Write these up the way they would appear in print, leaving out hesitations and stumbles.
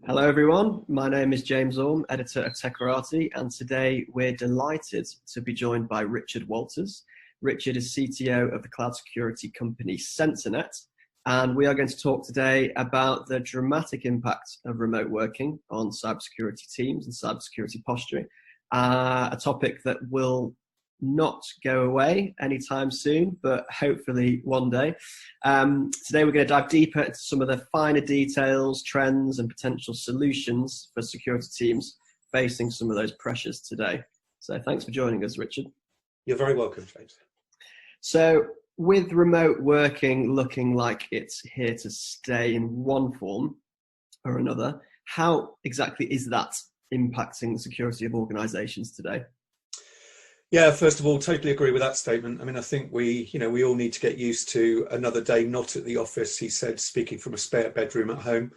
Hello everyone, my name is James Orme, editor of Techerati, and today we're delighted to be joined by Richard Walters. Richard is CTO of the cloud security company Censornet, and we are going to talk today about the dramatic impact of remote working on cybersecurity teams and cybersecurity posturing, a topic that will not go away anytime soon, but hopefully one day. Today we're going to dive deeper into some of the finer details, trends and potential solutions for security teams facing some of those pressures today. So thanks for joining us, Richard. You're very welcome, James. So with remote working looking like it's here to stay in one form or another, how exactly is that impacting the security of organizations today? Yeah, first of all, totally agree with that statement. I mean, I think we all need to get used to another day not at the office, he said, speaking from a spare bedroom at home.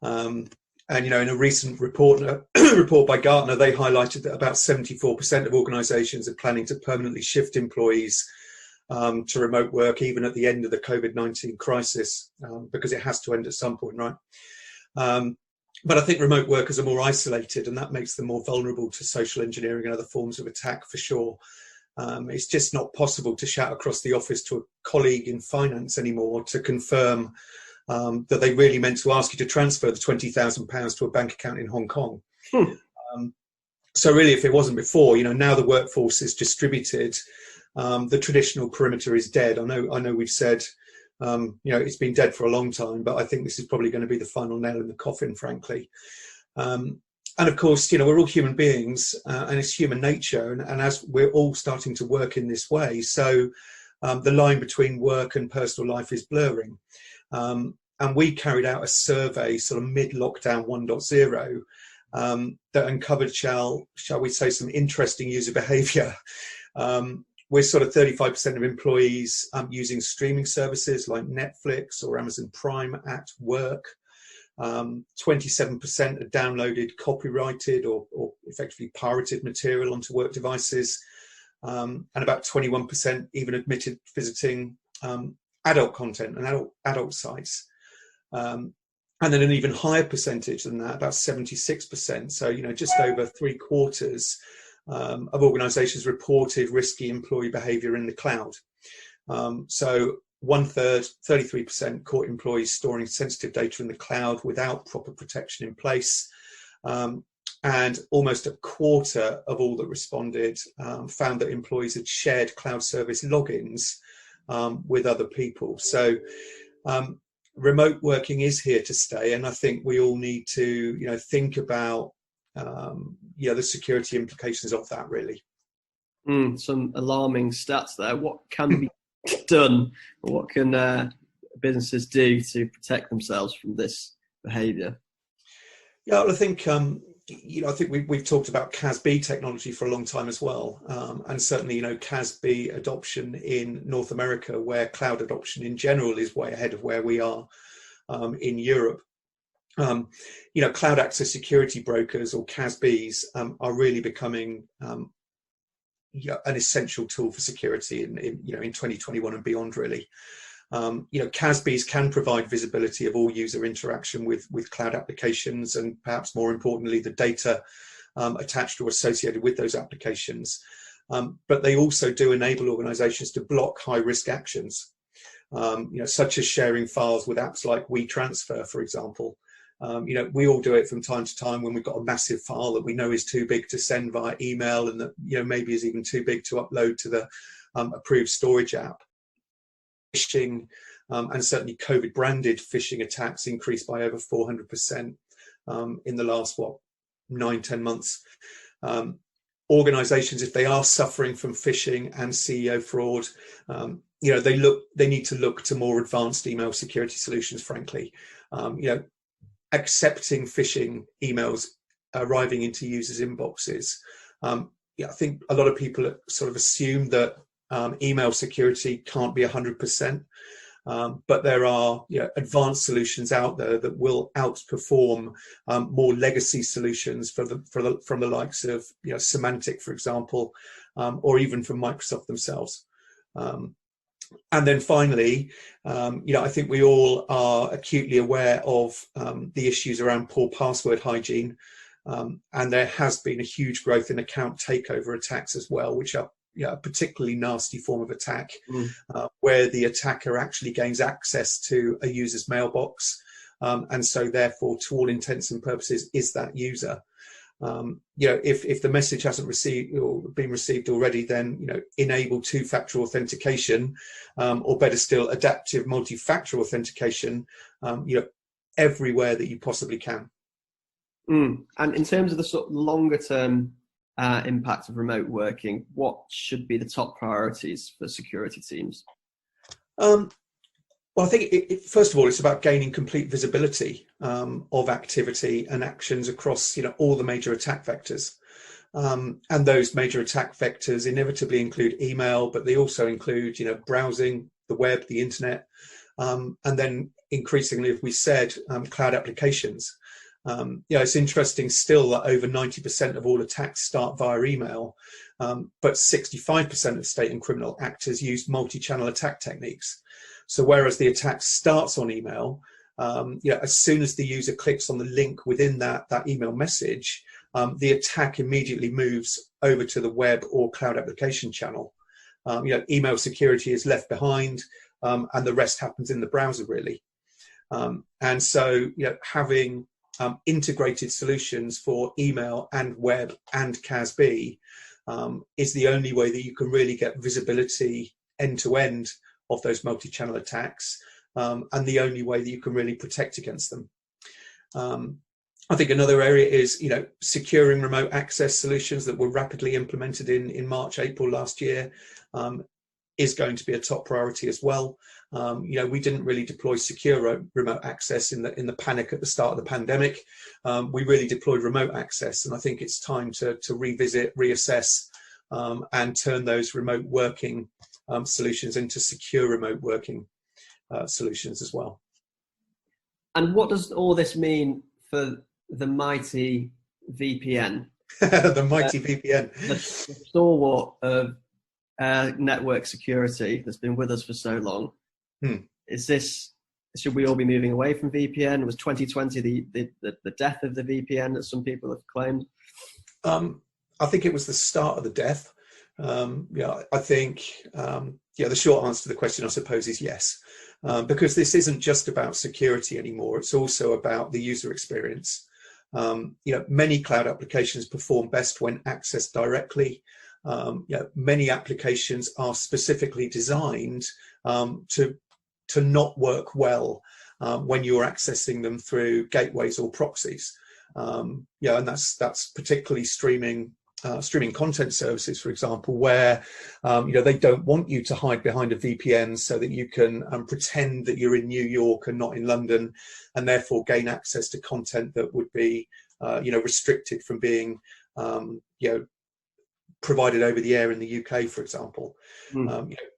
And, in a recent report by Gartner, they highlighted that about 74% of organizations are planning to permanently shift employees to remote work, even at the end of the COVID-19 crisis, because it has to end at some point, right? But I think remote workers are more isolated, and that makes them more vulnerable to social engineering and other forms of attack for sure. It's just not possible to shout across the office to a colleague in finance anymore to confirm that they really meant to ask you to transfer the £20,000 to a bank account in Hong Kong. So really, if it wasn't before, now the workforce is distributed, the traditional perimeter is dead. I know we've said, it's been dead for a long time, but I think this is probably going to be the final nail in the coffin, frankly. And of course, we're all human beings, and it's human nature. And as we're all starting to work in this way, so the line between work and personal life is blurring. And we carried out a survey sort of mid-lockdown 1.0 that uncovered, shall we say, some interesting user behavior. We're sort of 35% of employees using streaming services like Netflix or Amazon Prime at work. 27% have downloaded copyrighted or effectively pirated material onto work devices. And about 21% even admitted visiting adult content and adult sites. And then an even higher percentage than that, about 76%. So, just over 3/4 of organizations reported risky employee behavior in the cloud. So 1/3, 33% caught employees storing sensitive data in the cloud without proper protection in place. And almost 1/4 of all that responded found that employees had shared cloud service logins with other people. So remote working is here to stay. And I think we all need to, think about the security implications of that, really. Some alarming stats there. What can be done, or what can businesses do to protect themselves from this behaviour? Yeah, well, I think we've talked about CASB technology for a long time as well, and certainly CASB adoption in North America, where cloud adoption in general is way ahead of where we are in Europe. Cloud access security brokers, or CASBs, are really becoming an essential tool for security in 2021 and beyond, really. CASBs can provide visibility of all user interaction with cloud applications, and perhaps more importantly, the data attached or associated with those applications. But they also do enable organizations to block high-risk actions, such as sharing files with apps like WeTransfer, for example. We all do it from time to time when we've got a massive file that we know is too big to send via email, and that maybe is even too big to upload to the approved storage app. Phishing and certainly COVID branded phishing attacks increased by over 400% in the last 9-10 months. Organizations, if they are suffering from phishing and CEO fraud, they need to look to more advanced email security solutions, frankly. Accepting phishing emails arriving into users' inboxes. I think a lot of people sort of assume that email security can't be 100%, but there are advanced solutions out there that will outperform more legacy solutions from the likes of Symantec, for example, or even from Microsoft themselves. And then finally, I think we all are acutely aware of the issues around poor password hygiene. And there has been a huge growth in account takeover attacks as well, which are a particularly nasty form of attack, where the attacker actually gains access to a user's mailbox. And so therefore, to all intents and purposes, is that user. If the message hasn't received or been received already, then enable two-factor authentication, or better still, adaptive multi-factor authentication, everywhere that you possibly can. And in terms of the sort of longer-term impact of remote working, what should be the top priorities for security teams? Well, I think first of all, it's about gaining complete visibility of activity and actions across, all the major attack vectors. And those major attack vectors inevitably include email, but they also include, browsing, the web, the internet, and then increasingly, as we said, cloud applications. It's interesting still that over 90% of all attacks start via email, but 65% of state and criminal actors use multi-channel attack techniques. So whereas the attack starts on email, as soon as the user clicks on the link within that email message, the attack immediately moves over to the web or cloud application channel. Email security is left behind, and the rest happens in the browser, really. And so, having integrated solutions for email and web and CASB is the only way that you can really get visibility end-to-end of those multi-channel attacks, and the only way that you can really protect against them. I think another area is, securing remote access solutions that were rapidly implemented in March, April last year, is going to be a top priority as well. We didn't really deploy secure remote access in the panic at the start of the pandemic. We really deployed remote access, and I think it's time to revisit, reassess, and turn those remote working solutions into secure remote working solutions as well. And what does all this mean for the Mighty VPN? The Mighty VPN. The stalwart of network security that's been with us for so long. Should we all be moving away from VPN? Was 2020 the death of the VPN that some people have claimed? I think it was the start of the death. I think the short answer to the question, I suppose, is yes, because this isn't just about security anymore. It's also about the user experience. Many cloud applications perform best when accessed directly. Many applications are specifically designed to not work well when you're accessing them through gateways or proxies. And that's particularly streaming content services, for example, where they don't want you to hide behind a VPN so that you can pretend that you're in New York and not in London, and therefore gain access to content that would be restricted from being provided over the air in the UK, for example.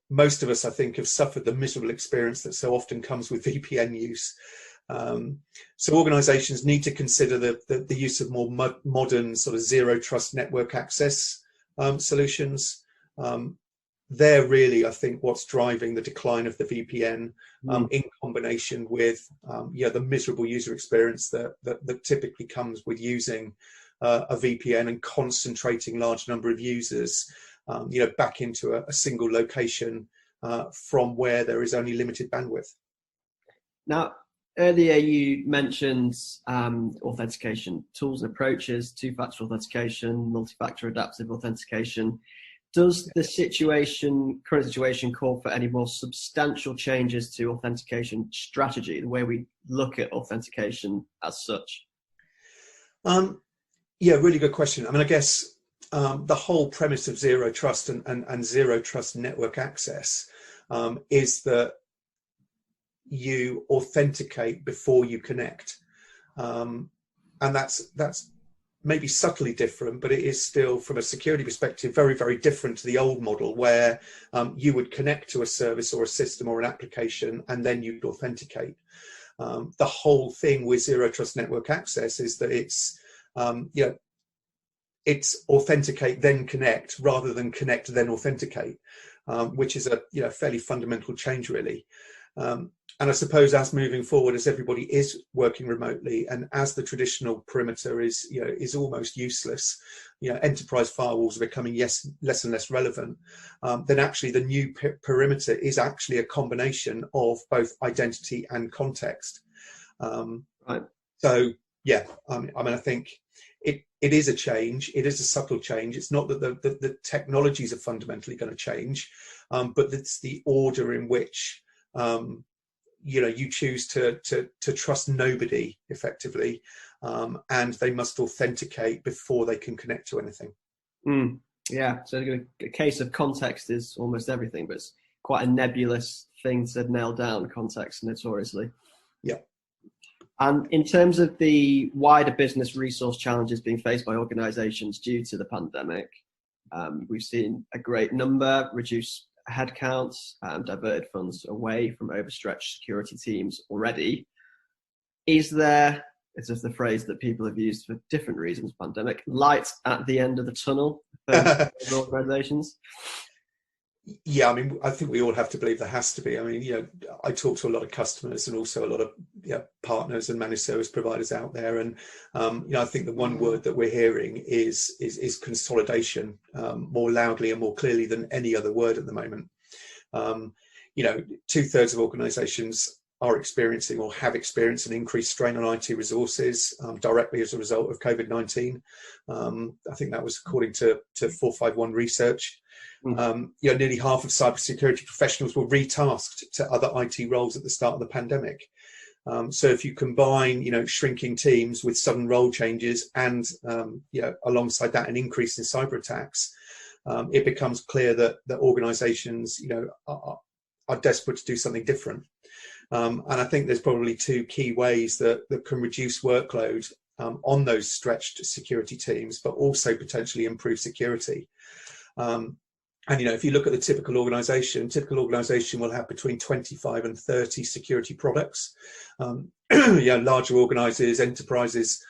Most of us, I think, have suffered the miserable experience that so often comes with VPN use. So organizations need to consider the use of more modern sort of zero trust network access solutions. They're really, I think, what's driving the decline of the VPN, in combination with the miserable user experience that typically comes with using a VPN and concentrating large number of users back into a single location from where there is only limited bandwidth. Now, earlier you mentioned authentication tools and approaches, two-factor authentication, multi-factor adaptive authentication. Does the current situation call for any more substantial changes to authentication strategy, the way we look at authentication as such? Yeah, really good question. I mean, I guess the whole premise of zero trust and zero trust network access is that you authenticate before you connect, and that's maybe subtly different, but it is still, from a security perspective, very, very different to the old model where you would connect to a service or a system or an application and then you'd authenticate. The whole thing with zero trust network access is that it's authenticate then connect rather than connect then authenticate. which is a fairly fundamental change, really. And I suppose as moving forward, as everybody is working remotely, and as the traditional perimeter is almost useless, enterprise firewalls are becoming less and less relevant. Then actually the new perimeter is actually a combination of both identity and context. Right. So yeah, I mean, I think it is a change. It is a subtle change. It's not that the technologies are fundamentally going to change, but it's the order in which you choose to trust nobody effectively, and they must authenticate before they can connect to anything. Yeah, so a case of context is almost everything, but it's quite a nebulous thing to nail down, context, notoriously. Yeah. And in terms of the wider business resource challenges being faced by organizations due to the pandemic, we've seen a great number reduce headcounts, diverted funds away from overstretched security teams already. Is there, it's just the phrase that people have used for different reasons, pandemic, light at the end of the tunnel for organizations? Yeah, I mean, I think we all have to believe there has to be. I mean, I talk to a lot of customers and also a lot of partners and managed service providers out there, and I think the one word that we're hearing is consolidation, more loudly and more clearly than any other word at the moment. 2/3 of organisations are experiencing or have experienced an increased strain on IT resources directly as a result of COVID-19. I think that was according to 451 research. Nearly half of cybersecurity professionals were retasked to other IT roles at the start of the pandemic. So if you combine, shrinking teams with sudden role changes and, alongside that, an increase in cyber attacks, it becomes clear that organisations, are desperate to do something different. And I think there's probably two key ways that can reduce workload on those stretched security teams, but also potentially improve security. And if you look at the typical organisation will have between 25 and 30 security products. Larger organisers, enterprises,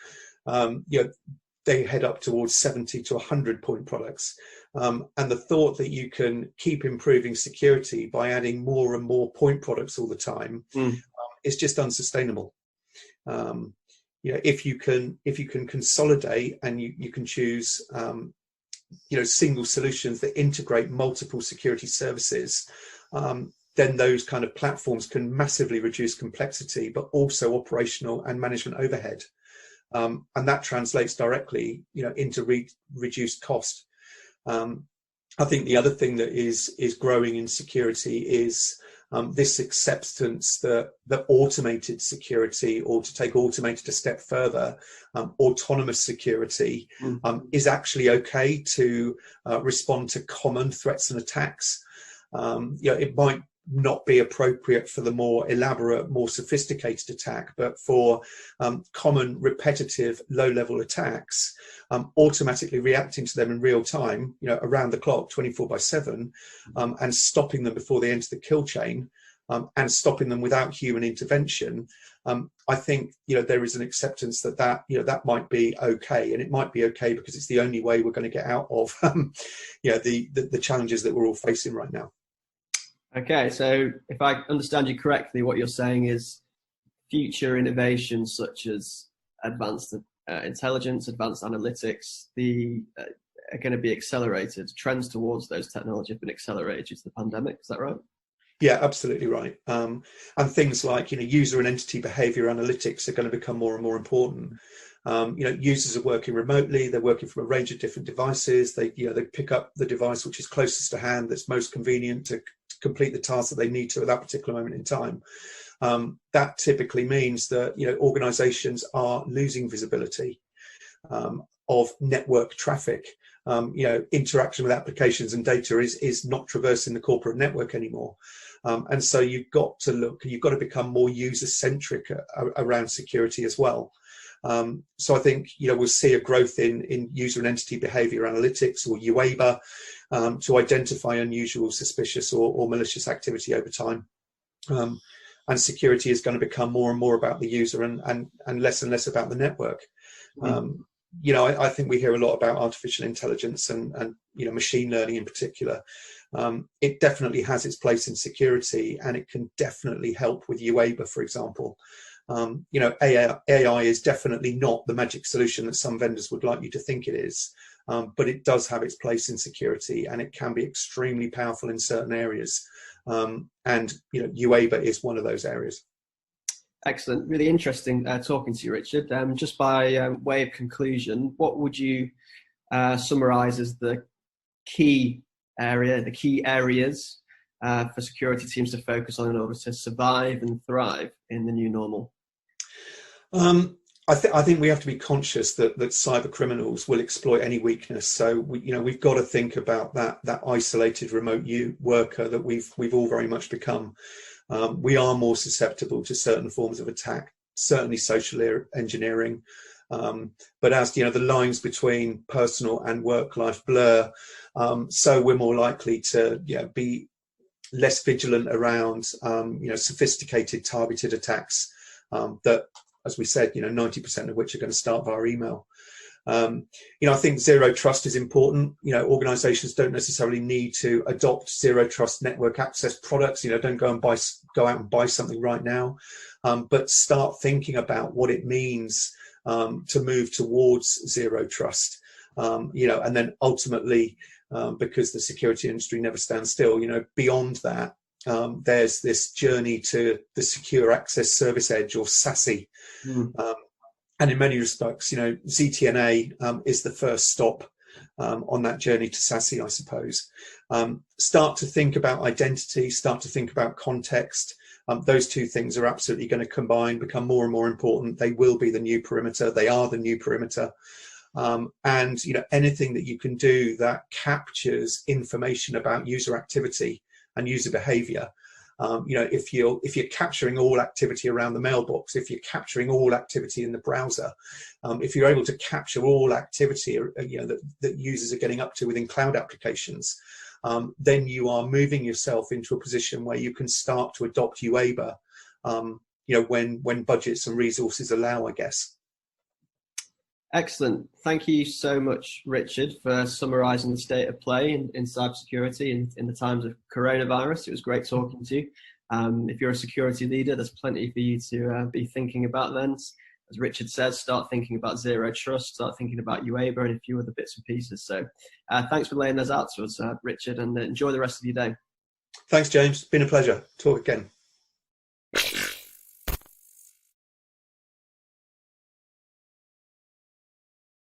they head up towards 70 to 100 point products. And the thought that you can keep improving security by adding more and more point products all the time is just unsustainable. If you can consolidate and you can choose single solutions that integrate multiple security services, then those kind of platforms can massively reduce complexity, but also operational and management overhead. And that translates directly, into reduced cost. I think the other thing that is growing in security is this acceptance that automated security, or to take automated a step further, autonomous security is actually okay to respond to common threats and attacks. It might not be appropriate for the more elaborate, more sophisticated attack, but for common, repetitive, low-level attacks, automatically reacting to them in real time, around the clock, 24/7, and stopping them before they enter the kill chain, and stopping them without human intervention. I think there is an acceptance that might be okay, and it might be okay because it's the only way we're going to get out of the challenges that we're all facing right now. Okay, so if I understand you correctly, what you're saying is future innovations such as advanced intelligence, advanced analytics, are going to be accelerated. Trends towards those technologies have been accelerated due to the pandemic. Is that right? Yeah, absolutely right. And things like user and entity behavior analytics are going to become more and more important. Users are working remotely. They're working from a range of different devices. They pick up the device which is closest to hand, that's most convenient to complete the task that they need to at that particular moment in time. That typically means that organizations are losing visibility of network traffic. Interaction with applications and data is not traversing the corporate network anymore. And so you've got to become more user-centric around security as well. So I think we'll see a growth in user and entity behavior analytics, or UABA, to identify unusual, suspicious, or malicious activity over time. And security is going to become more and more about the user and less about the network. I think we hear a lot about artificial intelligence and machine learning in particular. It definitely has its place in security, and it can definitely help with UABA, for example. AI is definitely not the magic solution that some vendors would like you to think it is, but it does have its place in security, and it can be extremely powerful in certain areas. And UABA is one of those areas. Excellent. Really interesting talking to you, Richard. Just by way of conclusion, what would you summarize as the key areas for security teams to focus on in order to survive and thrive in the new normal? I think we have to be conscious that cyber criminals will exploit any weakness. So we've got to think about that isolated remote worker that we've all very much become. We are more susceptible to certain forms of attack, certainly social engineering. But as the lines between personal and work life blur, so we're more likely to be less vigilant around sophisticated targeted attacks that, as we said, 90% of which are going to start via email. I think zero trust is important. Organizations don't necessarily need to adopt zero trust network access products. Don't go out and buy something right now, but start thinking about what it means to move towards zero trust. And then ultimately, because the security industry never stands still, beyond that, there's this journey to the Secure Access Service Edge, or SASE. And in many respects, ZTNA is the first stop on that journey to SASE, I suppose. Start to think about identity, start to think about context. Those two things are absolutely going to combine, become more and more important. They will be the new perimeter. They are the new perimeter. And anything that you can do that captures information about user activity and user behavior. If you're capturing all activity around the mailbox, if you're capturing all activity in the browser, if you're able to capture all activity that users are getting up to within cloud applications, then you are moving yourself into a position where you can start to adopt UABA, when budgets and resources allow, I guess. Excellent. Thank you so much, Richard, for summarising the state of play in cybersecurity in the times of coronavirus. It was great talking to you. If you're a security leader, there's plenty for you to be thinking about then. As Richard says, start thinking about zero trust, start thinking about UABA and a few other bits and pieces. So thanks for laying those out to us, Richard, and enjoy the rest of your day. Thanks, James. Been a pleasure. Talk again.